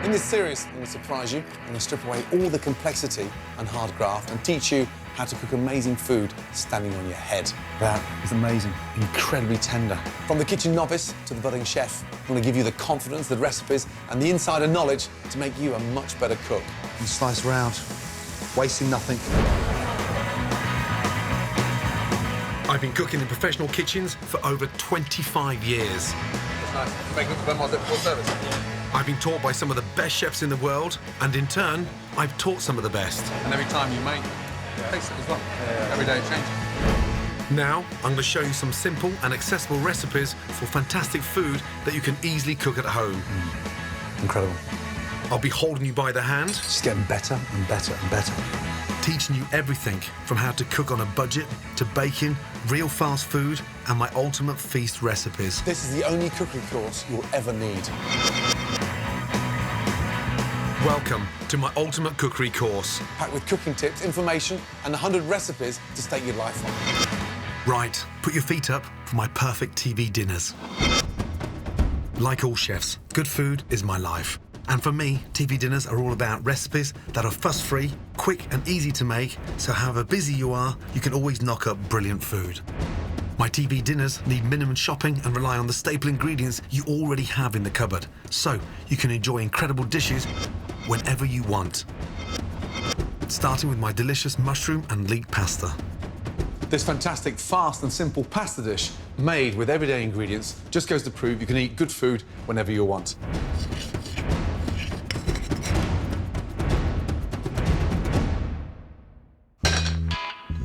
In this series, I'm going to surprise you. I'm going to strip away all the complexity and hard graft and teach you how to cook amazing food standing on your head. That is amazing. Incredibly tender. From the kitchen novice to the budding chef, I'm going to give you the confidence, the recipes and the insider knowledge to make you a much better cook. And slice round, wasting nothing. I've been cooking in professional kitchens for over 25 years. That's nice. Make it for full service. I've been taught by some of the best chefs in the world, and in turn, I've taught some of the best. And every time you make, taste it as well. Every day it changes. Now, I'm going to show you some simple and accessible recipes for fantastic food that you can easily cook at home. Incredible. I'll be holding you by the hand. Just getting better and better and better. Teaching you everything from how to cook on a budget to baking, real fast food, and my ultimate feast recipes. This is the only cookery course you'll ever need. Welcome to my ultimate cookery course. Packed with cooking tips, information, and 100 recipes to stake your life on. Right, put your feet up for my perfect TV dinners. Like all chefs, good food is my life. And for me, TV dinners are all about recipes that are fuss-free, quick and easy to make, so however busy you are, you can always knock up brilliant food. My TV dinners need minimum shopping and rely on the staple ingredients you already have in the cupboard, so you can enjoy incredible dishes whenever you want. Starting with my delicious mushroom and leek pasta. This fantastic, fast and simple pasta dish, made with everyday ingredients, just goes to prove you can eat good food whenever you want.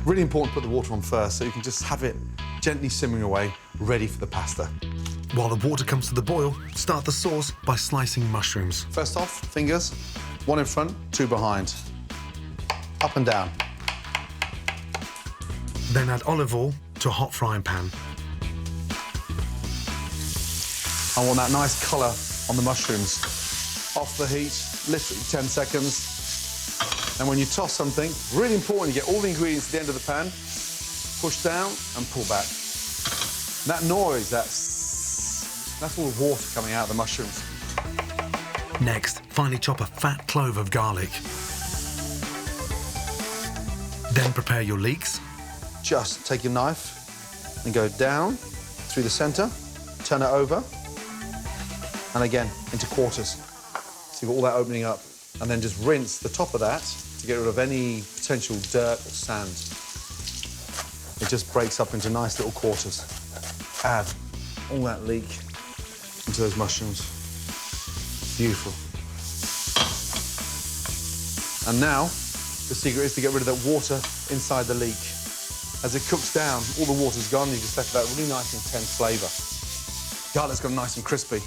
Really important to put the water on first, so you can just have it gently simmering away, ready for the pasta. While the water comes to the boil, start the sauce by slicing mushrooms. First off, fingers, one in front, two behind. Up and down. Then add olive oil to a hot frying pan. I want that nice colour on the mushrooms. Off the heat, literally 10 seconds. And when you toss something, really important, you get all the ingredients at the end of the pan, push down and pull back. And that noise, that's all the water coming out of the mushrooms. Next, finely chop a fat clove of garlic. Then prepare your leeks. Just take your knife and go down through the centre, turn it over, and again into quarters. So you've got all that opening up, and then just rinse the top of that to get rid of any potential dirt or sand. It just breaks up into nice little quarters. Add all that leek into those mushrooms. Beautiful. And now, the secret is to get rid of that water inside the leek. As it cooks down, all the water's gone, you just left that really nice, intense flavour. Garlic's gone nice and crispy.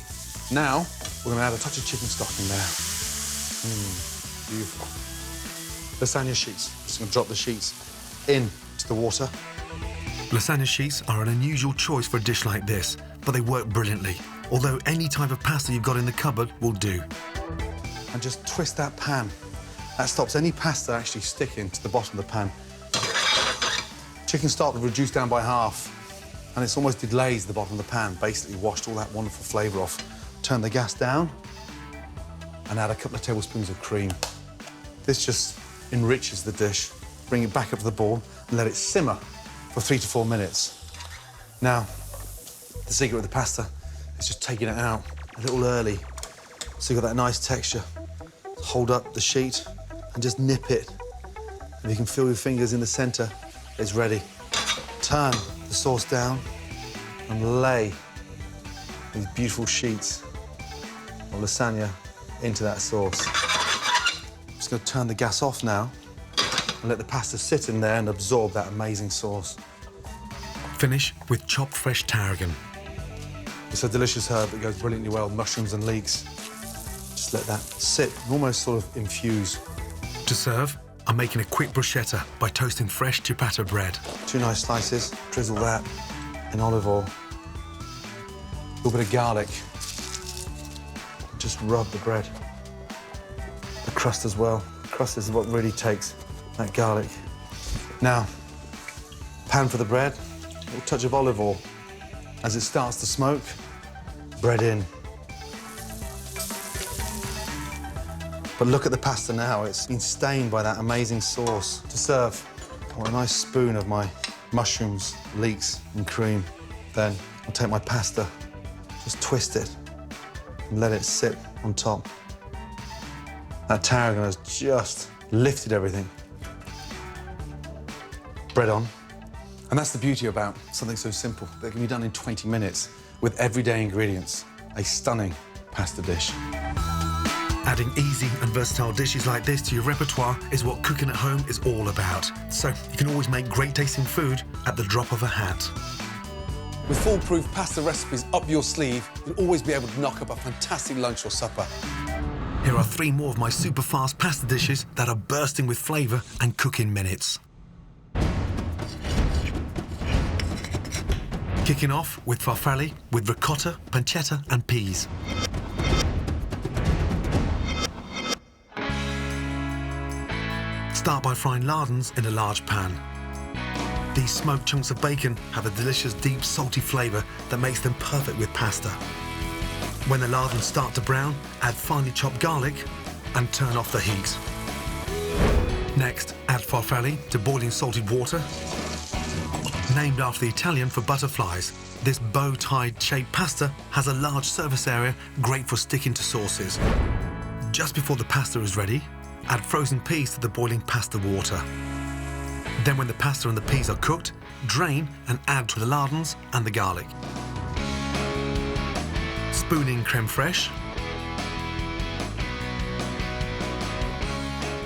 Now, we're going to add a touch of chicken stock in there. Beautiful. Lasagna sheets. Just going to drop the sheets into the water. Lasagna sheets are an unusual choice for a dish like this, but they work brilliantly, although any type of pasta you've got in the cupboard will do. And just twist that pan. That stops any pasta actually sticking to the bottom of the pan. Chicken stock reduced down by half, and it's almost deglaze the bottom of the pan, basically washed all that wonderful flavour off. Turn the gas down and add a couple of tablespoons of cream. This just enriches the dish. Bring it back up to the boil and let it simmer for 3 to 4 minutes. Now, the secret with the pasta is just taking it out a little early, so you've got that nice texture. Hold up the sheet and just nip it. And you can feel your fingers in the centre. It's ready. Turn the sauce down and lay these beautiful sheets of lasagna into that sauce. I'm just going to turn the gas off now and let the pasta sit in there and absorb that amazing sauce. Finish with chopped fresh tarragon. It's a delicious herb that goes brilliantly well with mushrooms and leeks. Just let that sit and almost sort of infuse. To serve, I'm making a quick bruschetta by toasting fresh ciabatta bread. 2 nice slices, drizzle that in olive oil. A little bit of garlic. Just rub the bread. The crust as well. The crust is what really takes that garlic. Now, pan for the bread, a little touch of olive oil. As it starts to smoke, bread in. But look at the pasta now. It's been stained by that amazing sauce. To serve, I want a nice spoon of my mushrooms, leeks and cream. Then I'll take my pasta, just twist it and let it sit on top. That tarragon has just lifted everything. Bread on. And that's the beauty about something so simple that can be done in 20 minutes with everyday ingredients. A stunning pasta dish. Adding easy and versatile dishes like this to your repertoire is what cooking at home is all about. So you can always make great tasting food at the drop of a hat. With foolproof pasta recipes up your sleeve, you'll always be able to knock up a fantastic lunch or supper. Here are 3 more of my super fast pasta dishes that are bursting with flavour and cook in minutes. Kicking off with farfalle with ricotta, pancetta and peas. Start by frying lardons in a large pan. These smoked chunks of bacon have a delicious deep salty flavour that makes them perfect with pasta. When the lardons start to brown, add finely chopped garlic and turn off the heat. Next, add farfalle to boiling salted water. Named after the Italian for butterflies, this bow-tied shaped pasta has a large surface area great for sticking to sauces. Just before the pasta is ready, add frozen peas to the boiling pasta water. Then when the pasta and the peas are cooked, drain and add to the lardons and the garlic. Spoon in creme fraiche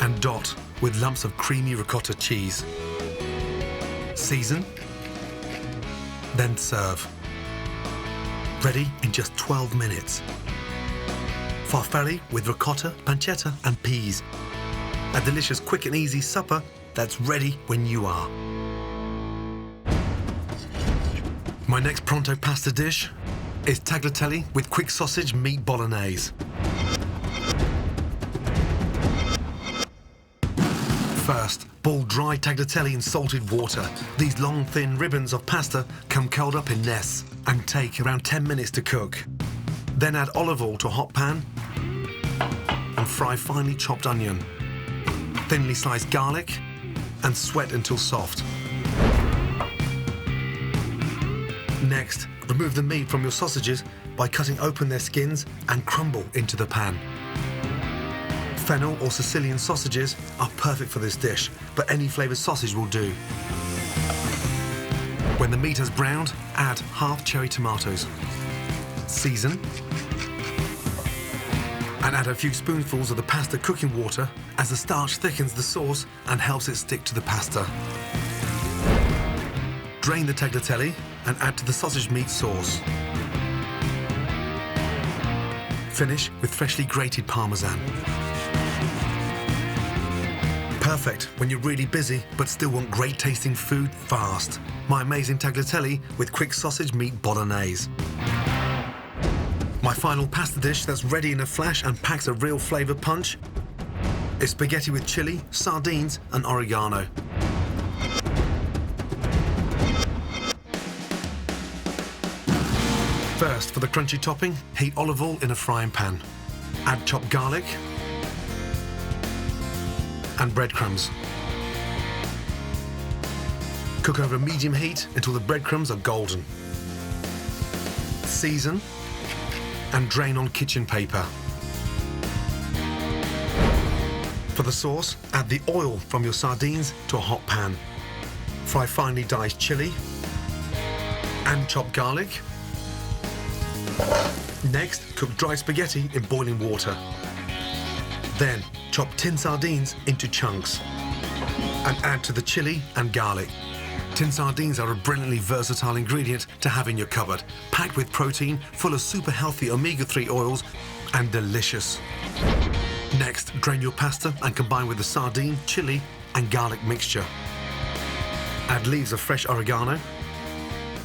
and dot with lumps of creamy ricotta cheese. Season, then serve. Ready in just 12 minutes. Farfalle with ricotta, pancetta and peas. A delicious quick and easy supper that's ready when you are. My next pronto pasta dish is tagliatelle with quick sausage meat bolognese. First, boil dry tagliatelle in salted water. These long, thin ribbons of pasta come curled up in nests and take around 10 minutes to cook. Then add olive oil to a hot pan and fry finely chopped onion, thinly sliced garlic, and sweat until soft. Next, remove the meat from your sausages by cutting open their skins and crumble into the pan. Fennel or Sicilian sausages are perfect for this dish, but any flavoured sausage will do. When the meat has browned, add half cherry tomatoes. Season and add a few spoonfuls of the pasta cooking water as the starch thickens the sauce and helps it stick to the pasta. Drain the tagliatelle and add to the sausage meat sauce. Finish with freshly grated parmesan. Perfect when you're really busy but still want great tasting food fast. My amazing tagliatelle with quick sausage meat bolognese. My final pasta dish that's ready in a flash and packs a real flavour punch is spaghetti with chilli, sardines and oregano. First, for the crunchy topping, heat olive oil in a frying pan. Add chopped garlic and breadcrumbs. Cook over medium heat until the breadcrumbs are golden. Season and drain on kitchen paper. For the sauce, add the oil from your sardines to a hot pan. Fry finely diced chilli and chopped garlic. Next, cook dry spaghetti in boiling water. Then, chop tin sardines into chunks and add to the chilli and garlic. Tin sardines are a brilliantly versatile ingredient to have in your cupboard, packed with protein, full of super healthy omega-3 oils, and delicious. Next, drain your pasta and combine with the sardine, chilli, and garlic mixture. Add leaves of fresh oregano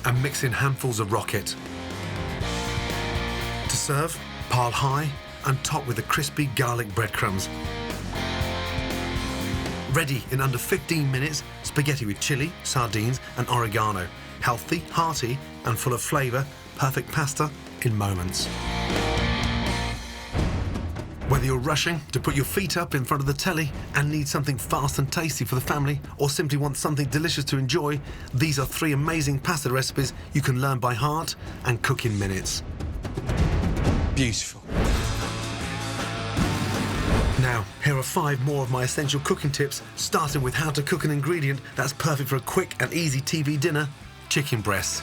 and mix in handfuls of rocket. To serve, pile high and top with the crispy garlic breadcrumbs. Ready in under 15 minutes, spaghetti with chilli, sardines and oregano. Healthy, hearty and full of flavour, perfect pasta in moments. Whether you're rushing to put your feet up in front of the telly and need something fast and tasty for the family, or simply want something delicious to enjoy, these are 3 amazing pasta recipes you can learn by heart and cook in minutes. Beautiful. Now, here are 5 more of my essential cooking tips, starting with how to cook an ingredient that's perfect for a quick and easy TV dinner: chicken breasts.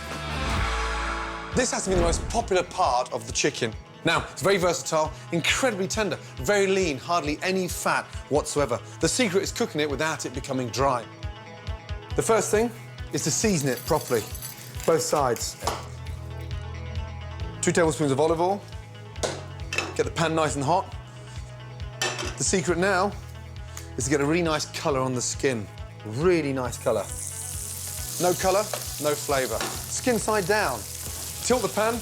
This has to be the most popular part of the chicken. Now, it's very versatile, incredibly tender, very lean, hardly any fat whatsoever. The secret is cooking it without it becoming dry. The first thing is to season it properly, both sides. 2 tablespoons of olive oil. Get the pan nice and hot. The secret now is to get a really nice colour on the skin. Really nice colour. No colour, no flavour. Skin side down. Tilt the pan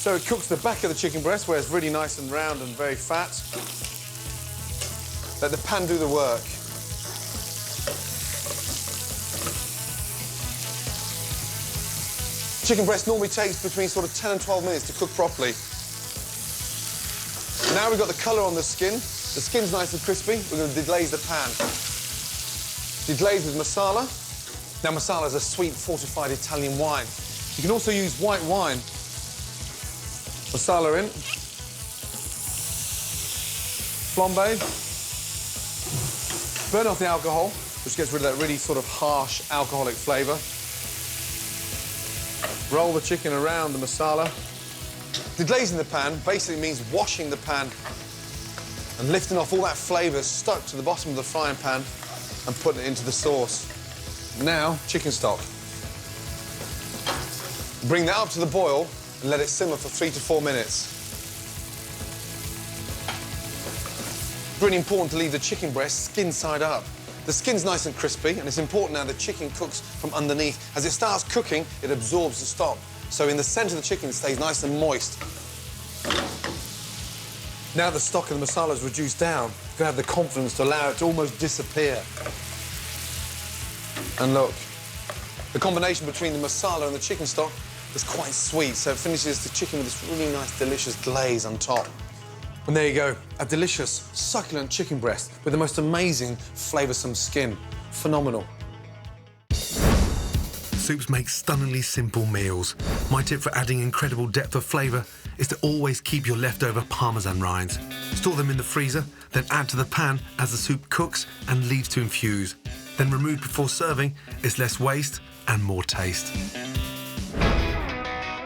so it cooks the back of the chicken breast where it's really nice and round and very fat. Let the pan do the work. Chicken breast normally takes between sort of 10 and 12 minutes to cook properly. Now we've got the colour on the skin. The skin's nice and crispy. We're going to deglaze the pan. Deglaze with masala. Now, masala is a sweet, fortified Italian wine. You can also use white wine. Masala in. Flambe. Burn off the alcohol, which gets rid of that really sort of harsh alcoholic flavour. Roll the chicken around the masala. Deglazing the pan basically means washing the pan and lifting off all that flavour stuck to the bottom of the frying pan and putting it into the sauce. Now, chicken stock. Bring that up to the boil and let it simmer for 3 to 4 minutes. Really important to leave the chicken breast skin side up. The skin's nice and crispy, and it's important now the chicken cooks from underneath. As it starts cooking, it absorbs the stock. So in the centre of the chicken, it stays nice and moist. Now the stock of the masala is reduced down, you can have the confidence to allow it to almost disappear. And look, the combination between the masala and the chicken stock is quite sweet, so it finishes the chicken with this really nice, delicious glaze on top. And there you go, a delicious, succulent chicken breast with the most amazing, flavoursome skin. Phenomenal. Soups make stunningly simple meals. My tip for adding incredible depth of flavour is to always keep your leftover parmesan rinds. Store them in the freezer, then add to the pan as the soup cooks and leaves to infuse. Then remove before serving. It's less waste and more taste.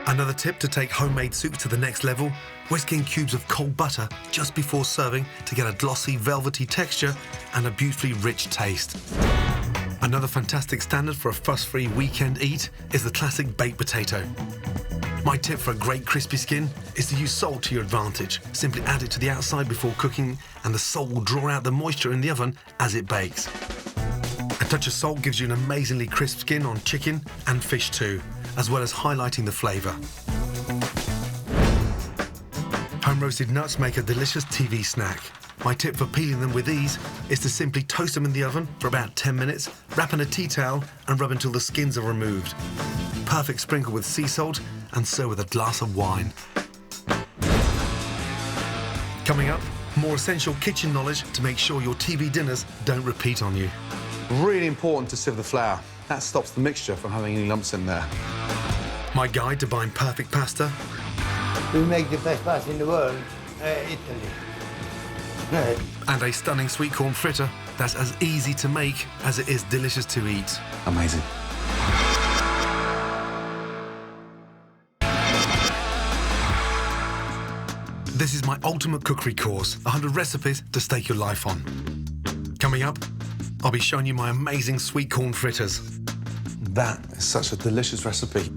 Another tip to take homemade soup to the next level: whisk in cubes of cold butter just before serving to get a glossy, velvety texture and a beautifully rich taste. Another fantastic standard for a fuss-free weekend eat is the classic baked potato. My tip for a great crispy skin is to use salt to your advantage. Simply add it to the outside before cooking and the salt will draw out the moisture in the oven as it bakes. A touch of salt gives you an amazingly crisp skin on chicken and fish too, as well as highlighting the flavour. Home-roasted nuts make a delicious TV snack. My tip for peeling them with ease is to simply toast them in the oven for about 10 minutes, wrap in a tea towel and rub until the skins are removed. Perfect sprinkle with sea salt and serve with a glass of wine. Coming up, more essential kitchen knowledge to make sure your TV dinners don't repeat on you. Really important to sieve the flour. That stops the mixture from having any lumps in there. My guide to buying perfect pasta. We make the best pasta in the world, Italy. Good. And a stunning sweet corn fritter that's as easy to make as it is delicious to eat. Amazing. This is my ultimate cookery course, 100 recipes to stake your life on. Coming up, I'll be showing you my amazing sweet corn fritters. That is such a delicious recipe.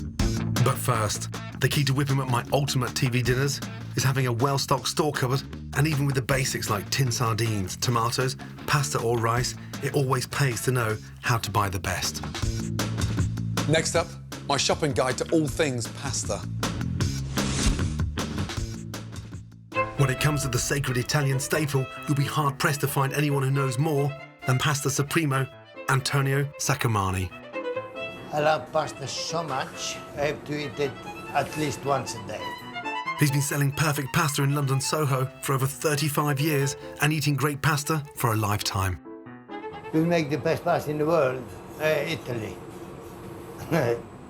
But first, the key to whipping up my ultimate TV dinners is having a well-stocked store cupboard, and even with the basics like tin sardines, tomatoes, pasta or rice, it always pays to know how to buy the best. Next up, my shopping guide to all things pasta. When it comes to the sacred Italian staple, you'll be hard-pressed to find anyone who knows more than pasta supremo Antonio Saccomanni. I love pasta so much, I have to eat it at least once a day. He's been selling perfect pasta in London Soho for over 35 years and eating great pasta for a lifetime. We make the best pasta in the world, Italy.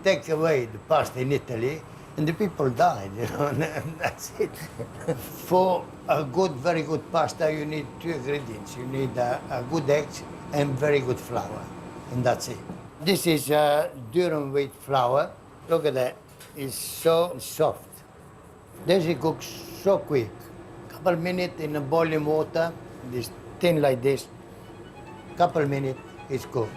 Take away the pasta in Italy and the people died, you know, and that's it. For a good, very good pasta, you need 2 ingredients. You need a good eggs and very good flour, and that's it. This is durum wheat flour. Look at that, it's so soft. This it cooks so quick. Couple minutes in a boiling water, this thin like this. Couple minutes, it's cooked.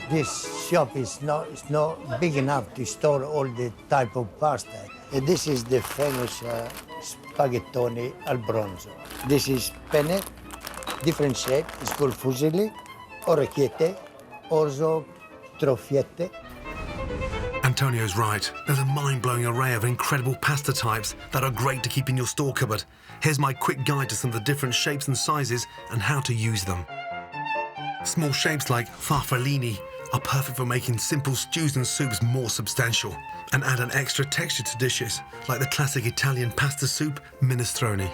This shop is not big enough to store all the type of pasta. And this is the famous spaghettoni al bronzo. This is penne, different shape. It's called fusilli, orecchiette, orzo, troffiette. Antonio's right. There's a mind-blowing array of incredible pasta types that are great to keep in your store cupboard. Here's my quick guide to some of the different shapes and sizes and how to use them. Small shapes like farfallini are perfect for making simple stews and soups more substantial and add an extra texture to dishes, like the classic Italian pasta soup, minestrone.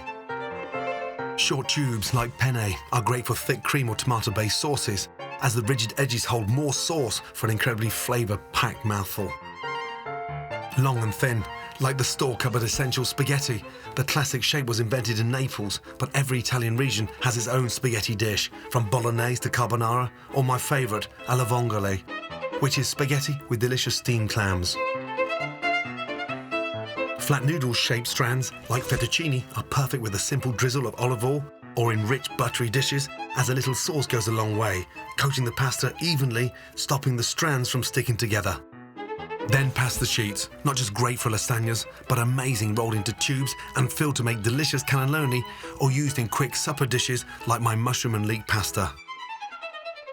Short tubes like penne are great for thick cream or tomato-based sauces, as the rigid edges hold more sauce for an incredibly flavour-packed mouthful. Long and thin, like the store cupboard essential spaghetti. The classic shape was invented in Naples, but every Italian region has its own spaghetti dish, from bolognese to carbonara, or my favourite, alla vongole, which is spaghetti with delicious steamed clams. Flat noodle-shaped strands, like fettuccine, are perfect with a simple drizzle of olive oil, or in rich buttery dishes, as a little sauce goes a long way, coating the pasta evenly, stopping the strands from sticking together. Then pasta sheets, not just great for lasagnas, but amazing rolled into tubes and filled to make delicious cannelloni or used in quick supper dishes like my mushroom and leek pasta.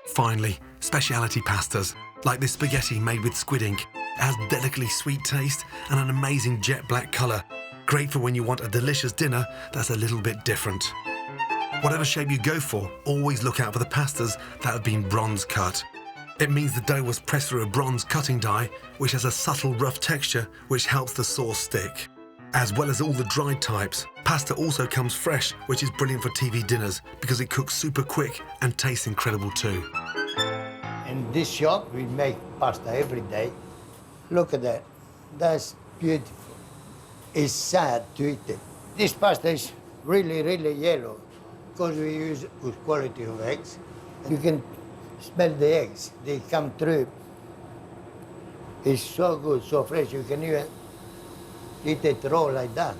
Finally, specialty pastas, like this spaghetti made with squid ink. It has delicately sweet taste and an amazing jet black colour. Great for when you want a delicious dinner that's a little bit different. Whatever shape you go for, always look out for the pastas that have been bronze cut. It means the dough was pressed through a bronze cutting die, which has a subtle rough texture which helps the sauce stick. As well as all the dried types, pasta also comes fresh, which is brilliant for TV dinners because it cooks super quick and tastes incredible too. In this shop, we make pasta every day. Look at that. That's beautiful. It's sad to eat it. This pasta is really, really yellow because we use good quality of eggs. You can smell the eggs. They come through. It's so good, so fresh. You can even eat it raw like that.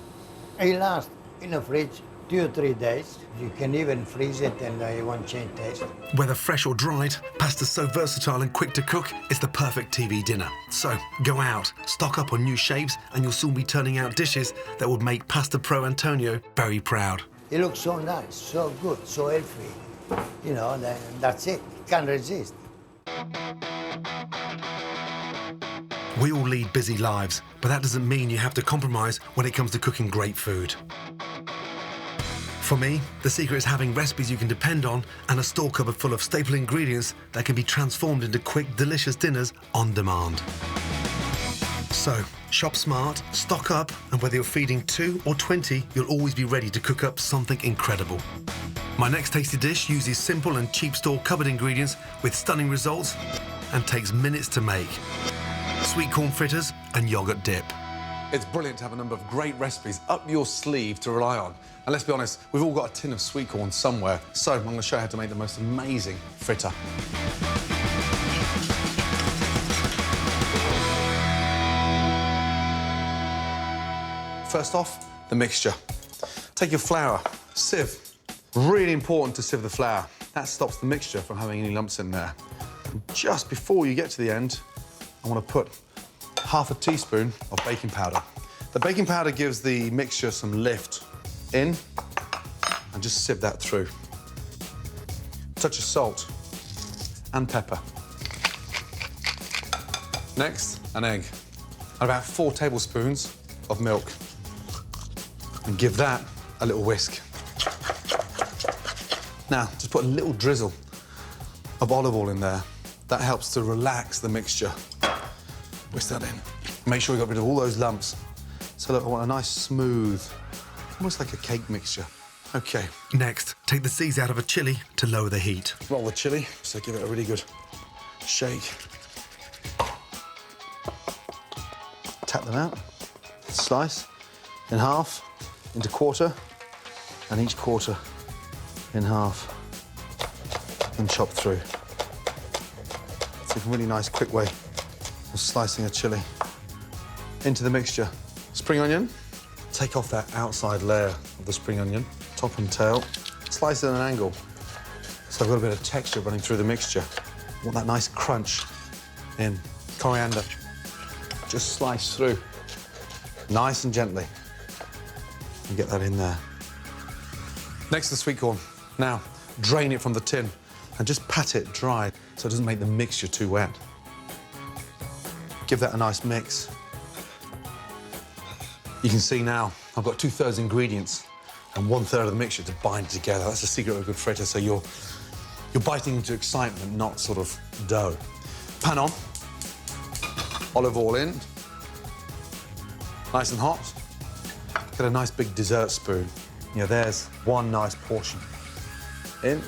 It lasts in the fridge 2 or 3 days. You can even freeze it and it won't change taste. Whether fresh or dried, pasta's so versatile and quick to cook, it's the perfect TV dinner. So go out, stock up on new shapes, and you'll soon be turning out dishes that would make Pasta Pro Antonio very proud. It looks so nice, so good, so healthy. You know, that's it. Can't resist. We all lead busy lives, but that doesn't mean you have to compromise when it comes to cooking great food. For me, the secret is having recipes you can depend on and a store cupboard full of staple ingredients that can be transformed into quick, delicious dinners on demand. So, shop smart, stock up, and whether you're feeding 2 or 20, you'll always be ready to cook up something incredible. My next tasty dish uses simple and cheap store cupboard ingredients with stunning results and takes minutes to make. Sweet corn fritters and yogurt dip. It's brilliant to have a number of great recipes up your sleeve to rely on. And let's be honest, we've all got a tin of sweet corn somewhere. So I'm going to show you how to make the most amazing fritter. First off, the mixture. Take your flour, sieve. Really important to sieve the flour. That stops the mixture from having any lumps in there. And just before you get to the end, I want to put half a teaspoon of baking powder. The baking powder gives the mixture some lift in, and just sieve that through. A touch of salt and pepper. Next, an egg, and about 4 tablespoons of milk. And give that a little whisk. Now, just put a little drizzle of olive oil in there. That helps to relax the mixture. Whisk that in. Make sure you got rid of all those lumps. So look, I want a nice smooth, almost like a cake mixture. Okay. Next, take the seeds out of a chili to lower the heat. Roll the chili, so give it a really good shake. Tap them out. Slice in half, into quarter, and each quarter in half, and chop through. It's a really nice, quick way of slicing a chili into the mixture. Spring onion, take off that outside layer of the spring onion, top and tail, slice it at an angle. So I've got a bit of texture running through the mixture. I want that nice crunch in. Coriander, just slice through, nice and gently, and get that in there. Next, the sweet corn. Now, drain it from the tin and just pat it dry so it doesn't make the mixture too wet. Give that a nice mix. You can see now I've got 2/3 ingredients and 1/3 of the mixture to bind together. That's the secret of a good fritter, so you're biting into excitement, not sort of dough. Pan on, olive oil in, nice and hot. Get a nice big dessert spoon. Yeah, there's one nice portion in.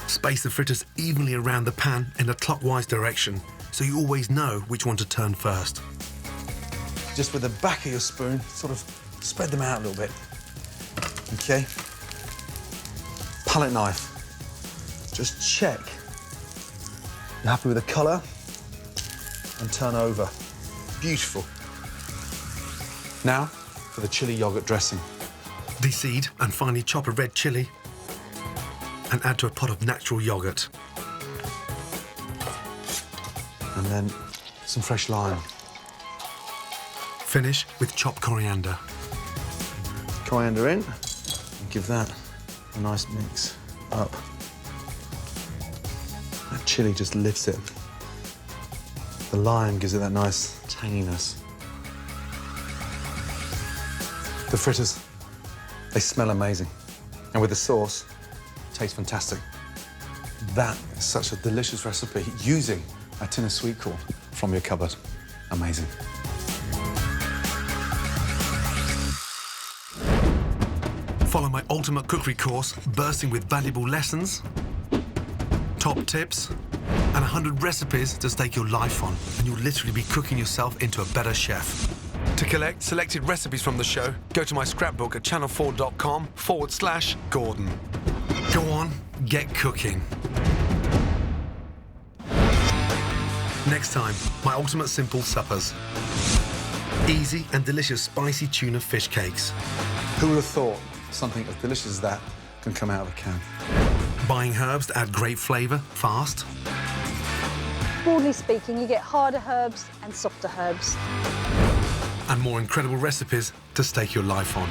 Space the fritters evenly around the pan in a clockwise direction, so you always know which one to turn first. Just with the back of your spoon, sort of spread them out a little bit. Okay. Palette knife. Just check. You're happy with the colour? And turn over. Beautiful. Now for the chili yogurt dressing. Deseed and finely chop a red chili and add to a pot of natural yogurt. And then some fresh lime. Finish with chopped coriander. Coriander in. And give that a nice mix up. That chili just lifts it. The lime gives it that nice tanginess. The fritters, they smell amazing. And with the sauce, tastes fantastic. That is such a delicious recipe using a tin of sweet corn from your cupboard. Amazing. Follow my ultimate cookery course, bursting with valuable lessons, top tips, and 100 recipes to stake your life on, and you'll literally be cooking yourself into a better chef. To collect selected recipes from the show, go to my scrapbook at channel4.com/Gordon. Go on, get cooking. Next time, my ultimate simple suppers. Easy and delicious spicy tuna fish cakes. Who would have thought something as delicious as that can come out of a can? Buying herbs to add great flavour fast. Broadly speaking, you get harder herbs and softer herbs. And more incredible recipes to stake your life on.